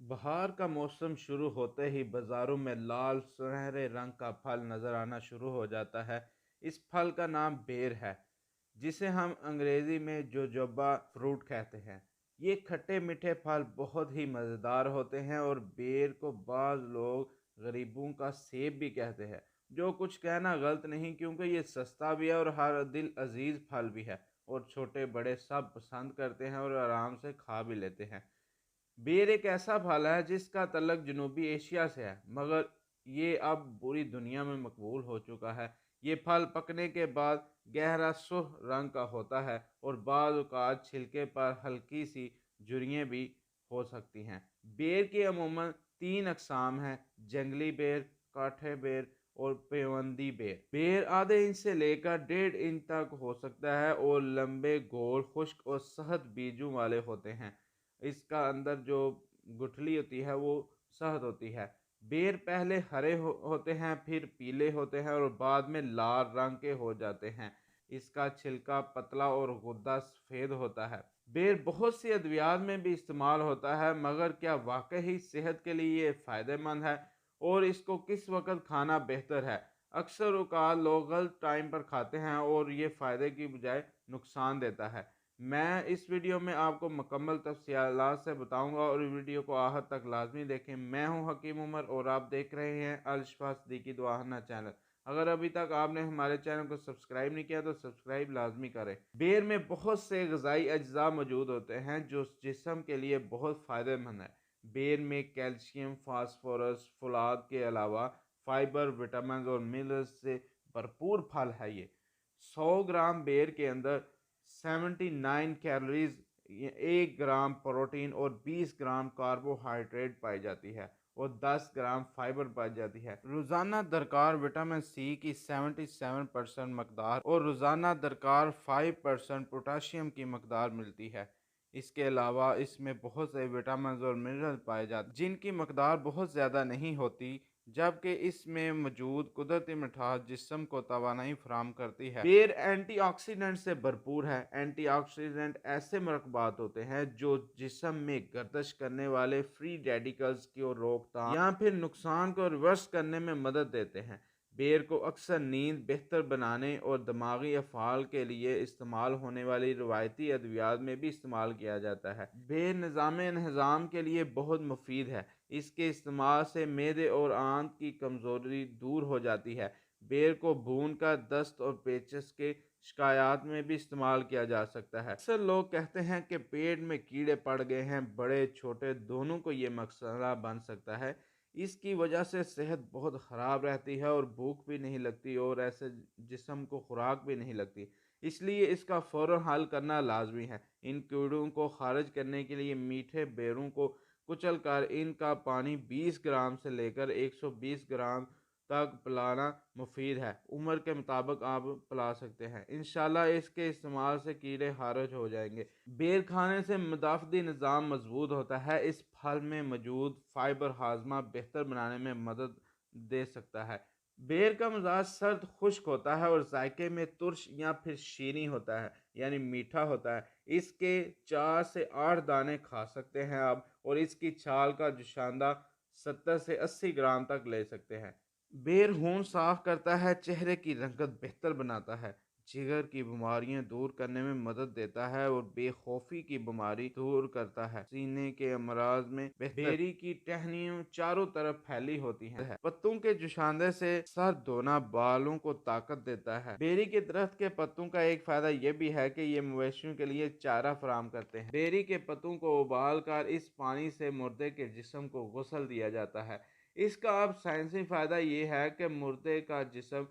बहार का मौसम शुरू होते ही बाज़ारों में लाल सुनहरे रंग का फल नज़र आना शुरू हो जाता है। इस फल का नाम बेर है, जिसे हम अंग्रेज़ी में जोजोबा फ्रूट कहते हैं। ये खट्टे मीठे फल बहुत ही मज़ेदार होते हैं और बेर को बाज़ लोग गरीबों का सेब भी कहते हैं, जो कुछ कहना गलत नहीं, क्योंकि ये सस्ता भी है और हर दिल अजीज़ फल भी है और छोटे बड़े सब पसंद करते हैं और आराम से खा भी लेते हैं। बेर एक ऐसा फल है जिसका तल्लक जनूबी एशिया से है, मगर ये अब पूरी दुनिया में मकबूल हो चुका है। ये फल पकने के बाद गहरा सुर्ख रंग का होता है और बाज़ औक़ात छिलके पर हल्की सी झुर्रियाँ भी हो सकती हैं। बेर की अमूमन 3 अक़साम हैं: जंगली बेर, काठे बेर और पेवंदी बेर। बेर आधे इंच से लेकर 1.5 इंच तक हो सकता है और लंबे, गोल, खुश्क और सख्त बीजों वाले होते हैं। इसका अंदर जो गुठली होती है वो सख्त होती है। बेर पहले हरे होते हैं, फिर पीले होते हैं और बाद में लाल रंग के हो जाते हैं। इसका छिलका पतला और गुद्दा सफ़ेद होता है। बेर बहुत सी अद्वियात में भी इस्तेमाल होता है, मगर क्या वाकई ही सेहत के लिए ये फ़ायदेमंद है और इसको किस वक़्त खाना बेहतर है? अक्सर औक़ात लोग गलत टाइम पर खाते हैं और ये फ़ायदे की बजाय नुकसान देता है। मैं इस वीडियो में आपको मुकम्मल तफ़सीलात से बताऊंगा और वीडियो को आखिर तक लाजमी देखें। मैं हूं हकीम उमर और आप देख रहे हैं अल शिफा सिद्दीकी दुआखाना चैनल। अगर अभी तक आपने हमारे चैनल को सब्सक्राइब नहीं किया तो सब्सक्राइब लाजमी करें। बेर में बहुत से ग़िज़ाई अज्जा मौजूद होते हैं जो जिस्म के लिए बहुत फ़ायदेमंद है। बेर में कैल्शियम, फास्फोरस, फुलाद के अलावा फाइबर, विटामिन और मिनरल्स से भरपूर फल है ये। 100 ग्राम बेर के अंदर 79 कैलोरीज, 1 ग्राम प्रोटीन और 20 ग्राम कार्बोहाइड्रेट पाई जाती है और 10 ग्राम फाइबर पाई जाती है। रोज़ाना दरकार विटामिन सी की 77% मकदार और रोज़ाना दरकार 5% पोटाशियम की मकदार मिलती है। इसके अलावा इसमें बहुत से विटामिन और मिनरल पाए जाते हैं जिनकी मकदार बहुत ज़्यादा नहीं होती, जबकि इसमें मौजूद कुदरती मिठास जिस्म को तवानाई फराहम करती है। बेर एंटीऑक्सीडेंट से भरपूर है। एंटीऑक्सीडेंट ऐसे मरकबात होते हैं जो जिस्म में गर्दिश करने वाले फ्री रेडिकल्स की रोकथाम या फिर नुकसान को रिवर्स करने में मदद देते हैं। बेर को अक्सर नींद बेहतर बनाने और दिमागी अफ़ाल के लिए इस्तेमाल होने वाली रवायती अद्वियात में भी इस्तेमाल किया जाता है। बेर निज़ाम के लिए बहुत मुफीद है। इसके इस्तेमाल से मैदे और आंत की कमज़ोरी दूर हो जाती है। बेर को भून कर दस्त और पेचिश के शिकायत में भी इस्तेमाल किया जा सकता है। अक्सर लोग कहते हैं कि पेट में कीड़े पड़ गए हैं। बड़े छोटे दोनों को ये मसला बन सकता है। इसकी वजह से सेहत बहुत ख़राब रहती है और भूख भी नहीं लगती और ऐसे जिस्म को खुराक भी नहीं लगती। इसलिए इसका फ़ौरन हल करना लाजमी है। इन कीड़ों को खारिज करने के लिए मीठे बेरों को कुचल कर इनका पानी 20 ग्राम से लेकर 120 ग्राम तक पिलाना मुफीद है। उम्र के मुताबिक आप पिला सकते हैं। इंशाल्लाह इसके इस्तेमाल से कीड़े खारिज हो जाएंगे। बेर खाने से मुदाफ़ती निज़ाम मजबूत होता है। इस फल में मौजूद फाइबर हाजमा बेहतर बनाने में मदद दे सकता है। बेर का मिजाज सर्द खुश्क होता है और जायके में तुर्श या फिर शीनी होता है, यानी मीठा होता है। इसके 4 से 8 दाने खा सकते हैं आप और इसकी छाल का जुशांदा 70 से 80 ग्राम तक ले सकते हैं। बेर खून साफ करता है, चेहरे की रंगत बेहतर बनाता है, जिगर की बीमारियां दूर करने में मदद देता है और बेखौफी की बीमारी दूर करता है। सीने के अमराज में बेरी की टहनियों चारों तरफ फैली होती हैं। पत्तों के जुशांदे से सर धोना बालों को ताकत देता है। बेरी के दरख्त के पत्तों का एक फायदा यह भी है कि ये मवेशियों के लिए चारा फराहम करते हैं। बेरी के पत्तों को उबाल कर इस पानी से मुर्दे के जिस्म को गुस्ल दिया जाता है। इसका अब साइंसी फ़ायदा ये है कि मुर्दे का जिस्म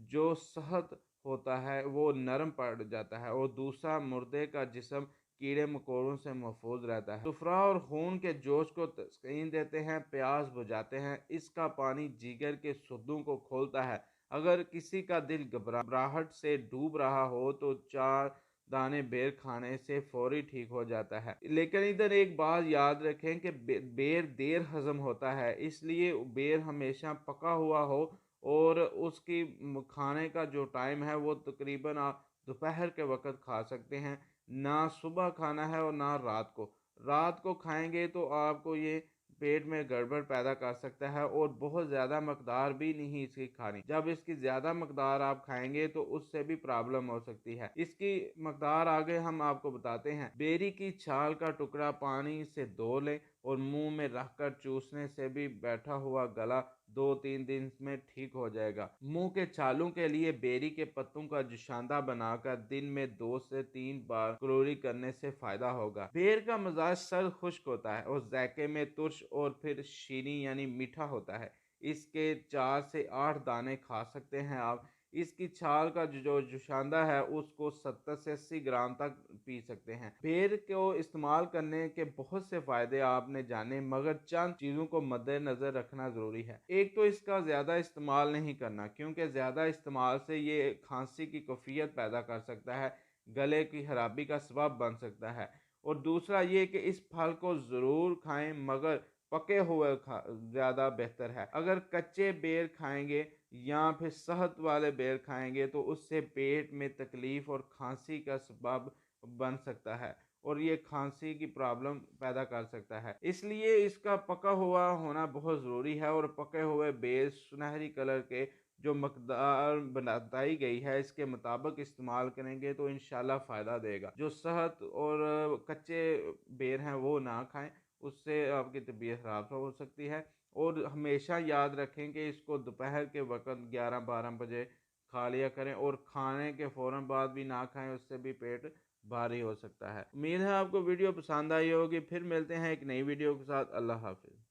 जो सख्त होता है वो नरम पड़ जाता है और दूसरा मुर्दे का जिस्म कीड़े मकोड़ों से महफूज रहता है। सुफरा और खून के जोश को तस्कीन देते हैं, प्यास बुझाते हैं। इसका पानी जिगर के सुद्दों को खोलता है। अगर किसी का दिल घबराहट से डूब रहा हो तो 4 दाने बेर खाने से फौरी ठीक हो जाता है। लेकिन इधर एक बात याद रखें कि बेर देर हजम होता है, इसलिए बेर हमेशा पका हुआ हो और उसकी खाने का जो टाइम है वो तकरीबन आप दोपहर के वक़्त खा सकते हैं। ना सुबह खाना है और ना रात को। रात को खाएंगे तो आपको ये पेट में गड़बड़ पैदा कर सकता है और बहुत ज़्यादा मकदार भी नहीं इसकी खानी। जब इसकी ज़्यादा मकदार आप खाएंगे तो उससे भी प्रॉब्लम हो सकती है। इसकी मकदार आगे हम आपको बताते हैं। बेरी की छाल का टुकड़ा पानी से धो लें और मुंह में रखकर चूसने से भी बैठा हुआ गला 2-3 दिन में ठीक हो जाएगा। मुंह के छालों के लिए बेरी के पत्तों का जुशांदा बनाकर दिन में 2 से 3 बार कुल्ली करने से फायदा होगा। बेर का मिजाज सर्द खुश्क होता है और जायके में तुर्श और फिर शीनी यानी मीठा होता है। इसके 4 से 8 दाने खा सकते हैं आप। इसकी छाल का जो जुशांदा है उसको 70 से 80 ग्राम तक पी सकते हैं। बेर को इस्तेमाल करने के बहुत से फायदे आपने जाने, मगर चंद चीज़ों को मद्देनजर रखना ज़रूरी है। एक तो इसका ज़्यादा इस्तेमाल नहीं करना, क्योंकि ज़्यादा इस्तेमाल से ये खांसी की कैफियत पैदा कर सकता है, गले की खराबी का सबब बन सकता है। और दूसरा ये कि इस फल को ज़रूर खाएं, मगर पके हुए ज़्यादा बेहतर है। अगर कच्चे बेर खाएंगे या फिर शहद वाले बेर खाएंगे तो उससे पेट में तकलीफ और खांसी का सबब बन सकता है और ये खांसी की प्रॉब्लम पैदा कर सकता है। इसलिए इसका पका हुआ होना बहुत ज़रूरी है और पके हुए बेर सुनहरी कलर के जो मकदार बताई गई है इसके मुताबिक इस्तेमाल करेंगे तो इंशाल्लाह फ़ायदा देगा। जो शहद और कच्चे बेर हैं वो ना खाएं, उससे आपकी तबीयत ख़राब हो सकती है। और हमेशा याद रखें कि इसको दोपहर के वक़्त 11-12 बजे खा लिया करें और खाने के फ़ौरन बाद भी ना खाएं, उससे भी पेट भारी हो सकता है। उम्मीद है आपको वीडियो पसंद आई होगी। फिर मिलते हैं एक नई वीडियो के साथ। अल्लाह हाफ़िज़।